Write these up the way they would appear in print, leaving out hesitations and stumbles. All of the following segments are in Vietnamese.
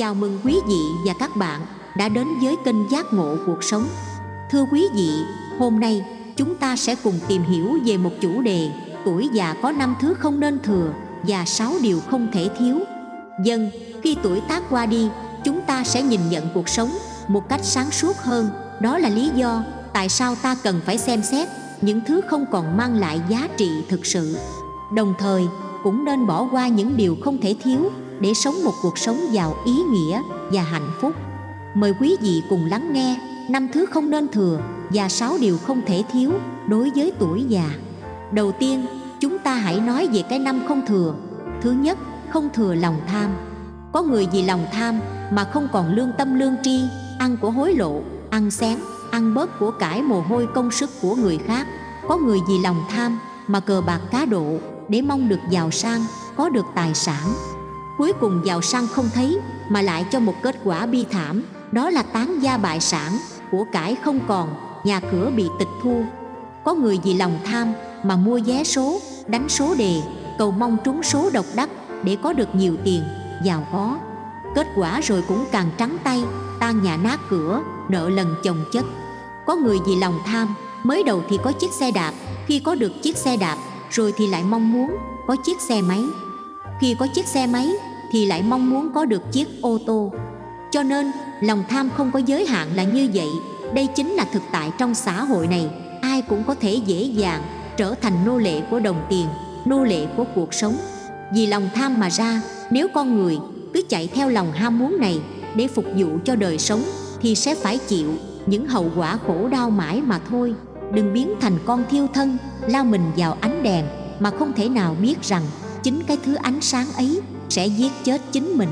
Chào mừng quý vị và các bạn đã đến với kênh Giác Ngộ Cuộc Sống. Thưa quý vị, hôm nay chúng ta sẽ cùng tìm hiểu về một chủ đề: tuổi già có 5 thứ không nên thừa và 6 điều không thể thiếu. Khi tuổi tác qua đi, chúng ta sẽ nhìn nhận cuộc sống một cách sáng suốt hơn. Đó là lý do tại sao ta cần phải xem xét những thứ không còn mang lại giá trị thực sự. Đồng thời cũng nên bỏ qua những điều không thể thiếu để sống một cuộc sống giàu ý nghĩa và hạnh phúc. Mời quý vị cùng lắng nghe 5 thứ không nên thừa và 6 điều không thể thiếu đối với tuổi già. Đầu tiên, chúng ta hãy nói về cái 5 không thừa. Thứ nhất, không thừa lòng tham. Có người vì lòng tham mà không còn lương tâm lương tri, ăn của hối lộ, ăn xén, ăn bớt của cải mồ hôi công sức của người khác. Có người vì lòng tham mà cờ bạc cá độ để mong được giàu sang, có được tài sản. Cuối cùng giàu sang không thấy mà lại cho một kết quả bi thảm, đó là tán gia bại sản, của cải không còn, nhà cửa bị tịch thu. Có người vì lòng tham mà mua vé số, đánh số đề, cầu mong trúng số độc đắc để có được nhiều tiền, giàu có. Kết quả rồi cũng càng trắng tay, tan nhà nát cửa, nợ lần chồng chất. Có người vì lòng tham, mới đầu thì có chiếc xe đạp, khi có được chiếc xe đạp rồi thì lại mong muốn có chiếc xe máy. Khi có chiếc xe máy thì lại mong muốn có được chiếc ô tô. Cho nên lòng tham không có giới hạn là như vậy. Đây chính là thực tại trong xã hội này. Ai cũng có thể dễ dàng trở thành nô lệ của đồng tiền, nô lệ của cuộc sống. Vì lòng tham mà ra, nếu con người cứ chạy theo lòng ham muốn này để phục vụ cho đời sống thì sẽ phải chịu những hậu quả khổ đau mãi mà thôi. Đừng biến thành con thiêu thân, lao mình vào ánh đèn mà không thể nào biết rằng chính cái thứ ánh sáng ấy sẽ giết chết chính mình.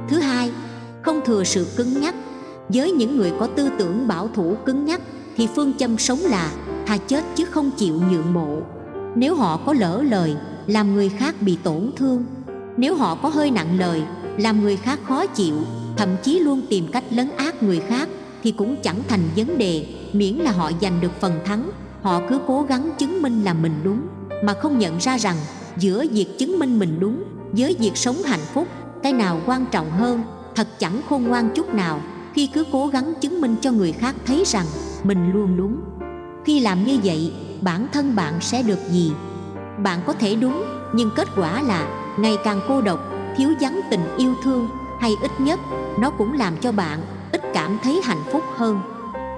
Thứ hai, không thừa sự cứng nhắc. Với những người có tư tưởng bảo thủ cứng nhắc thì phương châm sống là thà chết chứ không chịu nhượng bộ. Nếu họ có lỡ lời, làm người khác bị tổn thương. Nếu họ có hơi nặng lời, làm người khác khó chịu, thậm chí luôn tìm cách lấn át người khác, thì cũng chẳng thành vấn đề, miễn là họ giành được phần thắng. Họ cứ cố gắng chứng minh là mình đúng, mà không nhận ra rằng giữa việc chứng minh mình đúng với việc sống hạnh phúc, cái nào quan trọng hơn. Thật chẳng khôn ngoan chút nào khi cứ cố gắng chứng minh cho người khác thấy rằng mình luôn đúng. Khi làm như vậy, bản thân bạn sẽ được gì? Bạn có thể đúng, nhưng kết quả là ngày càng cô độc, thiếu vắng tình yêu thương, hay ít nhất nó cũng làm cho bạn ít cảm thấy hạnh phúc hơn.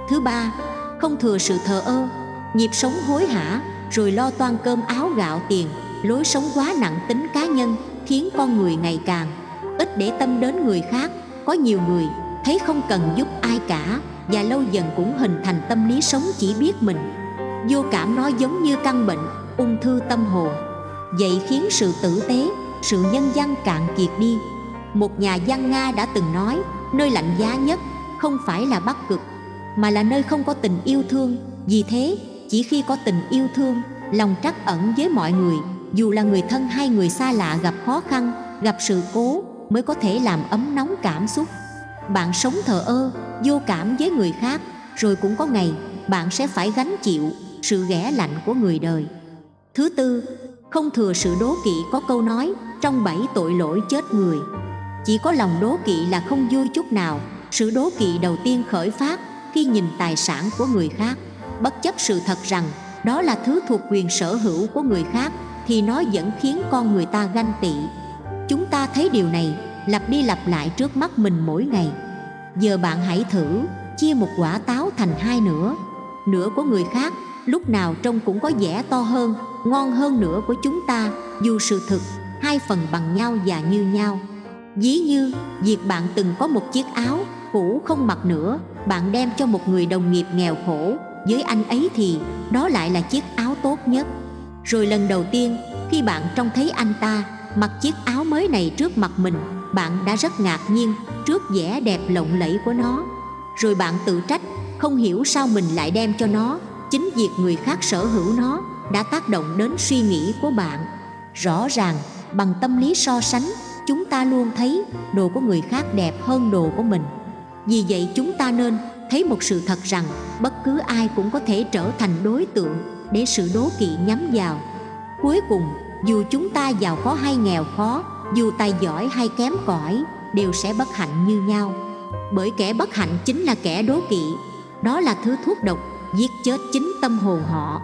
Thứ ba, không thừa sự thờ ơ. Nhịp sống hối hả rồi lo toan cơm áo gạo tiền, lối sống quá nặng tính cá nhân khiến con người ngày càng ít để tâm đến người khác. Có nhiều người thấy không cần giúp ai cả, và lâu dần cũng hình thành tâm lý sống chỉ biết mình. Vô cảm nó giống như căn bệnh ung thư tâm hồn. Vậy khiến sự tử tế, sự nhân văn cạn kiệt đi. Một nhà văn Nga đã từng nói, nơi lạnh giá nhất không phải là Bắc Cực, mà là nơi không có tình yêu thương. Vì thế, chỉ khi có tình yêu thương, lòng trắc ẩn với mọi người, dù là người thân hay người xa lạ gặp khó khăn, gặp sự cố, mới có thể làm ấm nóng cảm xúc. Bạn sống thờ ơ, vô cảm với người khác, rồi cũng có ngày bạn sẽ phải gánh chịu sự ghẻ lạnh của người đời. Thứ tư, không thừa sự đố kỵ. Có câu nói, trong 7 tội lỗi chết người, chỉ có lòng đố kỵ là không vui chút nào. Sự đố kỵ đầu tiên khởi phát khi nhìn tài sản của người khác. Bất chấp sự thật rằng đó là thứ thuộc quyền sở hữu của người khác, thì nó vẫn khiến con người ta ganh tị. Chúng ta thấy điều này lặp đi lặp lại trước mắt mình mỗi ngày. Giờ bạn hãy thử chia một quả táo thành 2 nửa. Nửa của người khác lúc nào trông cũng có vẻ to hơn, ngon hơn nửa của chúng ta, dù sự thực 2 phần bằng nhau và như nhau. Ví như việc bạn từng có một chiếc áo cũ không mặc nữa, bạn đem cho một người đồng nghiệp nghèo khổ, với anh ấy thì đó lại là chiếc áo tốt nhất. Rồi lần đầu tiên khi bạn trông thấy anh ta mặc chiếc áo mới này trước mặt mình, bạn đã rất ngạc nhiên trước vẻ đẹp lộng lẫy của nó. Rồi bạn tự trách, không hiểu sao mình lại đem cho nó. Chính việc người khác sở hữu nó đã tác động đến suy nghĩ của bạn. Rõ ràng bằng tâm lý so sánh, chúng ta luôn thấy đồ của người khác đẹp hơn đồ của mình. Vì vậy chúng ta nên thấy một sự thật rằng bất cứ ai cũng có thể trở thành đối tượng để sự đố kỵ nhắm vào. Cuối cùng, dù chúng ta giàu có hay nghèo khó, dù tài giỏi hay kém cỏi, đều sẽ bất hạnh như nhau. Bởi kẻ bất hạnh chính là kẻ đố kỵ. Đó là thứ thuốc độc giết chết chính tâm hồn họ.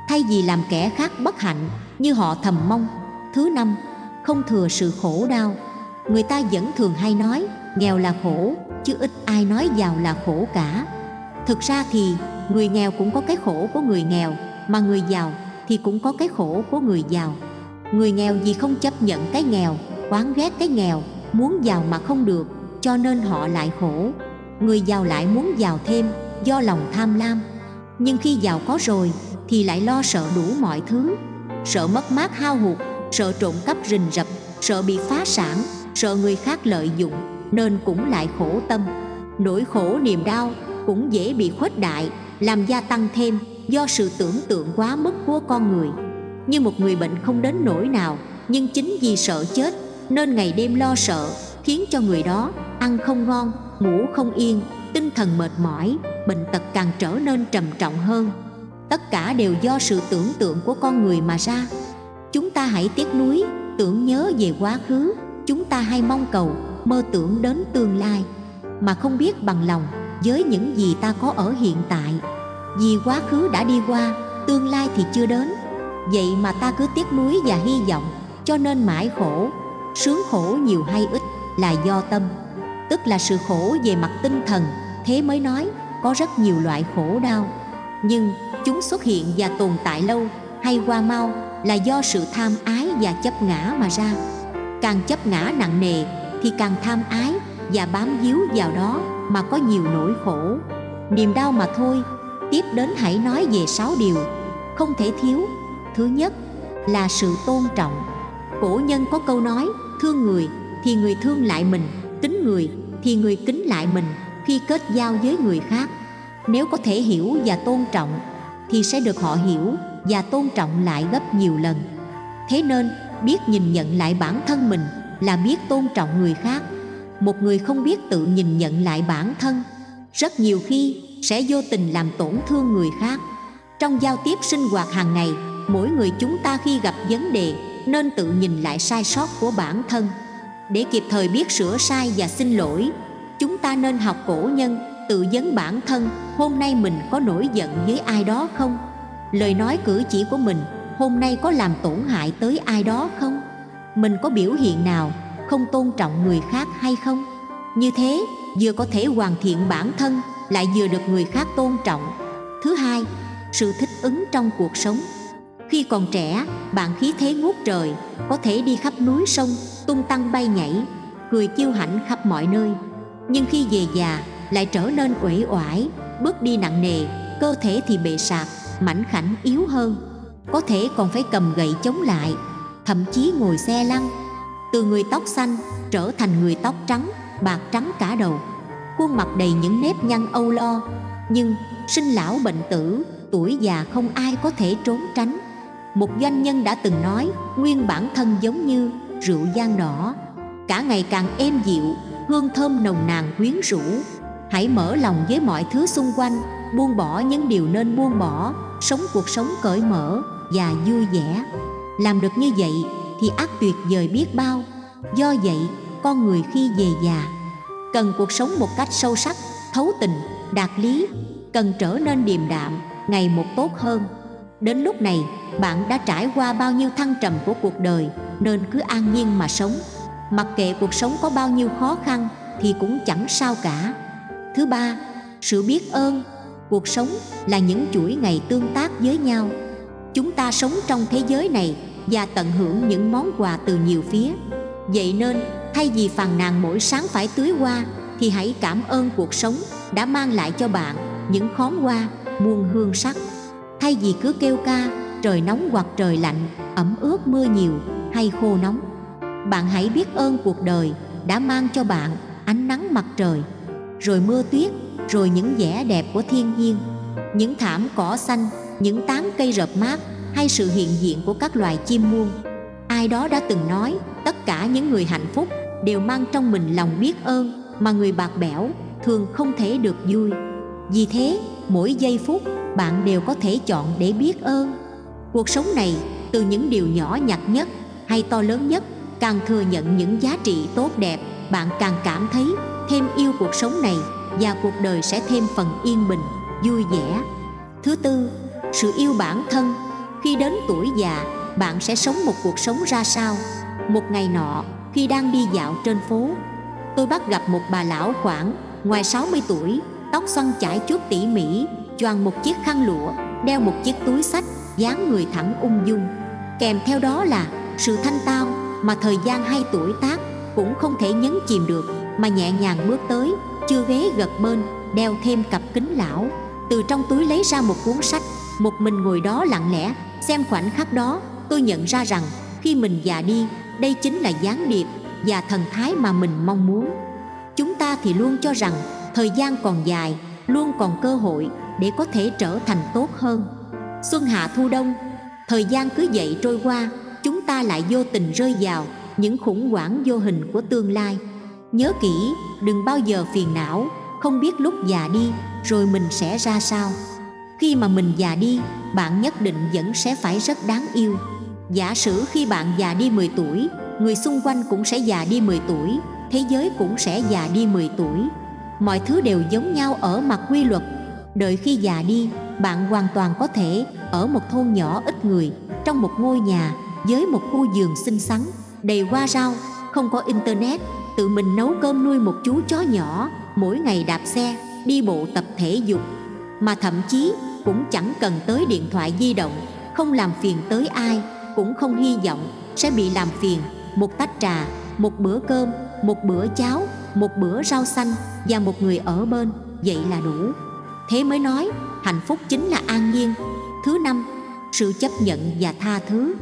Thay vì làm kẻ khác bất hạnh như họ thầm mong. Thứ năm, không thừa sự khổ đau. Người ta vẫn thường hay nói nghèo là khổ, chứ ít ai nói giàu là khổ cả. Thực ra thì người nghèo cũng có cái khổ của người nghèo, mà người giàu thì cũng có cái khổ của người giàu. Người nghèo vì không chấp nhận cái nghèo, oán ghét cái nghèo, muốn giàu mà không được, cho nên họ lại khổ. Người giàu lại muốn giàu thêm do lòng tham lam. Nhưng khi giàu có rồi thì lại lo sợ đủ mọi thứ. Sợ mất mát hao hụt, sợ trộm cắp rình rập, sợ bị phá sản, sợ người khác lợi dụng, nên cũng lại khổ tâm. Nỗi khổ niềm đau cũng dễ bị khuếch đại, làm gia tăng thêm do sự tưởng tượng quá mức của con người. Như một người bệnh không đến nỗi nào, nhưng chính vì sợ chết nên ngày đêm lo sợ, khiến cho người đó ăn không ngon, ngủ không yên, tinh thần mệt mỏi, bệnh tật càng trở nên trầm trọng hơn. Tất cả đều do sự tưởng tượng của con người mà ra. Chúng ta hãy tiếc nuối, tưởng nhớ về quá khứ. Chúng ta hay mong cầu, mơ tưởng đến tương lai, mà không biết bằng lòng với những gì ta có ở hiện tại. Vì quá khứ đã đi qua, tương lai thì chưa đến. Vậy mà ta cứ tiếc nuối và hy vọng, cho nên mãi khổ. Sướng khổ nhiều hay ít là do tâm, tức là sự khổ về mặt tinh thần. Thế mới nói có rất nhiều loại khổ đau, nhưng chúng xuất hiện và tồn tại lâu hay qua mau là do sự tham ái và chấp ngã mà ra. Càng chấp ngã nặng nề thì càng tham ái và bám víu vào đó mà có nhiều nỗi khổ, niềm đau mà thôi. Tiếp đến hãy nói về 6 điều không thể thiếu. Thứ nhất là sự tôn trọng. Cổ nhân có câu nói, thương người thì người thương lại mình, kính người thì người kính lại mình khi kết giao với người khác. Nếu có thể hiểu và tôn trọng thì sẽ được họ hiểu và tôn trọng lại gấp nhiều lần. Thế nên biết nhìn nhận lại bản thân mình là biết tôn trọng người khác. Một người không biết tự nhìn nhận lại bản thân, rất nhiều khi sẽ vô tình làm tổn thương người khác. Trong giao tiếp sinh hoạt hàng ngày, mỗi người chúng ta khi gặp vấn đề nên tự nhìn lại sai sót của bản thân để kịp thời biết sửa sai và xin lỗi. Chúng ta nên học cổ nhân, tự vấn bản thân, hôm nay mình có nổi giận với ai đó không? Lời nói cử chỉ của mình hôm nay có làm tổn hại tới ai đó không? Mình có biểu hiện nào không tôn trọng người khác hay không? Như thế vừa có thể hoàn thiện bản thân, lại vừa được người khác tôn trọng. Thứ hai, sự thích ứng trong cuộc sống. Khi còn trẻ, bạn khí thế ngút trời, có thể đi khắp núi sông, tung tăng bay nhảy, cười kiêu hãnh khắp mọi nơi. Nhưng khi về già lại trở nên uể oải, bước đi nặng nề, cơ thể thì bệ sạc, mảnh khảnh yếu hơn, có thể còn phải cầm gậy chống lại, thậm chí ngồi xe lăn. Từ người tóc xanh trở thành người tóc trắng, bạc trắng cả đầu, khuôn mặt đầy những nếp nhăn âu lo. Nhưng sinh lão bệnh tử, tuổi già không ai có thể trốn tránh. Một doanh nhân đã từng nói, nguyên bản thân giống như rượu vang đỏ, cả ngày càng êm dịu, hương thơm nồng nàn quyến rũ. Hãy mở lòng với mọi thứ xung quanh, buông bỏ những điều nên buông bỏ, sống cuộc sống cởi mở và vui vẻ. Làm được như vậy thì ắt tuyệt vời biết bao. Do vậy, con người khi về già cần cuộc sống một cách sâu sắc, thấu tình, đạt lý, cần trở nên điềm đạm, ngày một tốt hơn. Đến lúc này, bạn đã trải qua bao nhiêu thăng trầm của cuộc đời, nên cứ an nhiên mà sống. Mặc kệ cuộc sống có bao nhiêu khó khăn thì cũng chẳng sao cả. Thứ ba, sự biết ơn. Cuộc sống là những chuỗi ngày tương tác với nhau. Chúng ta sống trong thế giới này và tận hưởng những món quà từ nhiều phía. Vậy nên, thay vì phàn nàn mỗi sáng phải tưới hoa, thì hãy cảm ơn cuộc sống đã mang lại cho bạn những khóm hoa muôn hương sắc. Thay vì cứ kêu ca trời nóng hoặc trời lạnh, ẩm ướt mưa nhiều hay khô nóng, bạn hãy biết ơn cuộc đời đã mang cho bạn ánh nắng mặt trời, rồi mưa tuyết, rồi những vẻ đẹp của thiên nhiên, những thảm cỏ xanh, những tán cây rợp mát, hay sự hiện diện của các loài chim muông. Ai đó đã từng nói, tất cả những người hạnh phúc đều mang trong mình lòng biết ơn, mà người bạc bẽo thường không thể được vui. Vì thế, mỗi giây phút bạn đều có thể chọn để biết ơn. Cuộc sống này, từ những điều nhỏ nhặt nhất hay to lớn nhất, càng thừa nhận những giá trị tốt đẹp bạn càng cảm thấy thêm yêu cuộc sống này, và cuộc đời sẽ thêm phần yên bình, vui vẻ. Thứ tư, sự yêu bản thân. Khi đến tuổi già, bạn sẽ sống một cuộc sống ra sao? Một ngày nọ, khi đang đi dạo trên phố, tôi bắt gặp một bà lão khoảng ngoài 60 tuổi, tóc xoăn chải chuốt tỉ mỉ, choàng một chiếc khăn lụa, đeo một chiếc túi xách, dáng người thẳng ung dung. Kèm theo đó là sự thanh tao mà thời gian hay tuổi tác cũng không thể nhấn chìm được, mà nhẹ nhàng bước tới, chưa ghế gật bên, đeo thêm cặp kính lão, từ trong túi lấy ra một cuốn sách, một mình ngồi đó lặng lẽ xem. Khoảnh khắc đó, tôi nhận ra rằng khi mình già đi, đây chính là gián điệp và thần thái mà mình mong muốn. Chúng ta thì luôn cho rằng thời gian còn dài, luôn còn cơ hội để có thể trở thành tốt hơn. Xuân hạ thu đông, thời gian cứ vậy trôi qua, chúng ta lại vô tình rơi vào những khủng hoảng vô hình của tương lai. Nhớ kỹ, đừng bao giờ phiền não, không biết lúc già đi rồi mình sẽ ra sao. Khi mà mình già đi, bạn nhất định vẫn sẽ phải rất đáng yêu. Giả sử khi bạn già đi 10 tuổi, người xung quanh cũng sẽ già đi 10 tuổi, thế giới cũng sẽ già đi 10 tuổi. Mọi thứ đều giống nhau ở mặt quy luật. Đợi khi già đi, bạn hoàn toàn có thể ở một thôn nhỏ ít người, trong một ngôi nhà với một khu vườn xinh xắn, đầy hoa rau, không có internet, tự mình nấu cơm nuôi một chú chó nhỏ, mỗi ngày đạp xe, đi bộ tập thể dục, mà thậm chí cũng chẳng cần tới điện thoại di động, không làm phiền tới ai, cũng không hy vọng sẽ bị làm phiền. Một tách trà, một bữa cơm, một bữa cháo, một bữa rau xanh và một người ở bên, vậy là đủ. Thế mới nói hạnh phúc chính là an nhiên. Thứ năm, sự chấp nhận và tha thứ.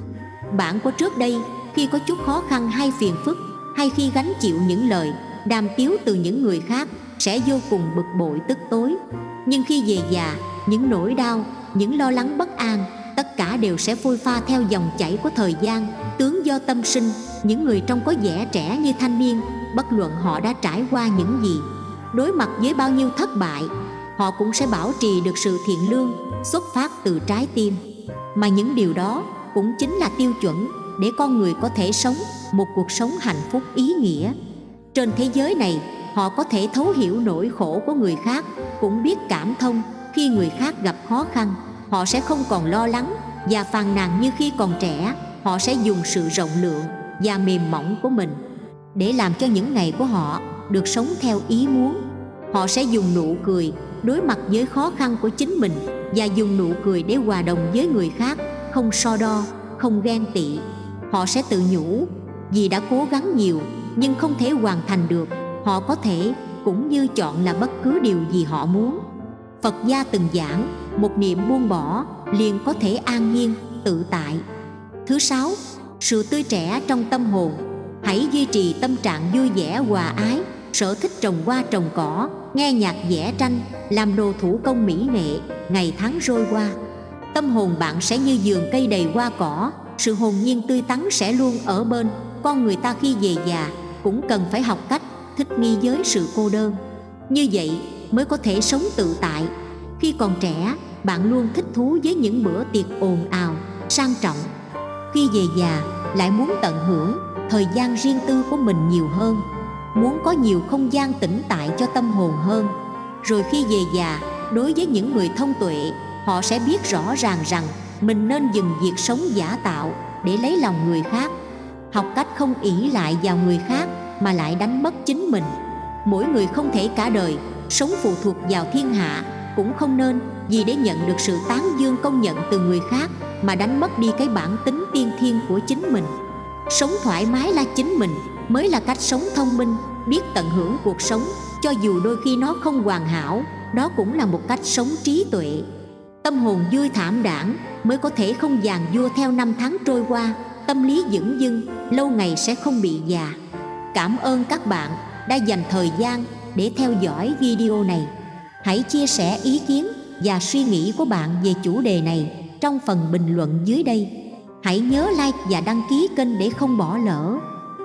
Bạn có trước đây khi có chút khó khăn hay phiền phức, hay khi gánh chịu những lời đàm tiếu từ những người khác, sẽ vô cùng bực bội tức tối. Nhưng khi về già, những nỗi đau, những lo lắng bất an, tất cả đều sẽ phôi pha theo dòng chảy của thời gian, tướng do tâm sinh. Những người trông có vẻ trẻ như thanh niên, bất luận họ đã trải qua những gì, đối mặt với bao nhiêu thất bại, họ cũng sẽ bảo trì được sự thiện lương xuất phát từ trái tim. Mà những điều đó cũng chính là tiêu chuẩn để con người có thể sống một cuộc sống hạnh phúc ý nghĩa. Trên thế giới này, họ có thể thấu hiểu nỗi khổ của người khác, cũng biết cảm thông khi người khác gặp khó khăn. Họ sẽ không còn lo lắng và phàn nàn như khi còn trẻ. Họ sẽ dùng sự rộng lượng và mềm mỏng của mình để làm cho những ngày của họ được sống theo ý muốn. Họ sẽ dùng nụ cười đối mặt với khó khăn của chính mình, và dùng nụ cười để hòa đồng với người khác, không so đo, không ghen tị. Họ sẽ tự nhủ, vì đã cố gắng nhiều nhưng không thể hoàn thành được, họ có thể cũng như chọn là bất cứ điều gì họ muốn. Phật gia từng giảng, một niệm buông bỏ liền có thể an nhiên, tự tại. Thứ sáu, sự tươi trẻ trong tâm hồn. Hãy duy trì tâm trạng vui vẻ hòa ái, sở thích trồng hoa trồng cỏ, nghe nhạc vẽ tranh, làm đồ thủ công mỹ nghệ. Ngày tháng trôi qua, tâm hồn bạn sẽ như vườn cây đầy hoa cỏ, sự hồn nhiên tươi tắn sẽ luôn ở bên. Con người ta khi về già cũng cần phải học cách thích nghi với sự cô đơn, như vậy mới có thể sống tự tại. Khi còn trẻ, bạn luôn thích thú với những bữa tiệc ồn ào, sang trọng. Khi về già, lại muốn tận hưởng thời gian riêng tư của mình nhiều hơn, muốn có nhiều không gian tĩnh tại cho tâm hồn hơn. Rồi khi về già, đối với những người thông tuệ, họ sẽ biết rõ ràng rằng mình nên dừng việc sống giả tạo để lấy lòng người khác, học cách không ỷ lại vào người khác mà lại đánh mất chính mình. Mỗi người không thể cả đời sống phụ thuộc vào thiên hạ, cũng không nên vì để nhận được sự tán dương công nhận từ người khác mà đánh mất đi cái bản tính tiên thiên của chính mình. Sống thoải mái là chính mình mới là cách sống thông minh. Biết tận hưởng cuộc sống, cho dù đôi khi nó không hoàn hảo, đó cũng là một cách sống trí tuệ. Tâm hồn vui thảm đãng mới có thể không giàn vua theo năm tháng trôi qua. Tâm lý dửng dưng, lâu ngày sẽ không bị già. Cảm ơn các bạn đã dành thời gian để theo dõi video này. Hãy chia sẻ ý kiến và suy nghĩ của bạn về chủ đề này trong phần bình luận dưới đây. Hãy nhớ like và đăng ký kênh để không bỏ lỡ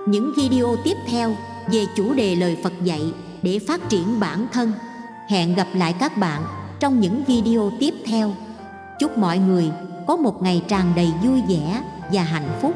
những video tiếp theo về chủ đề lời Phật dạy để phát triển bản thân. Hẹn gặp lại các bạn trong những video tiếp theo. Chúc mọi người có một ngày tràn đầy vui vẻ và hạnh phúc.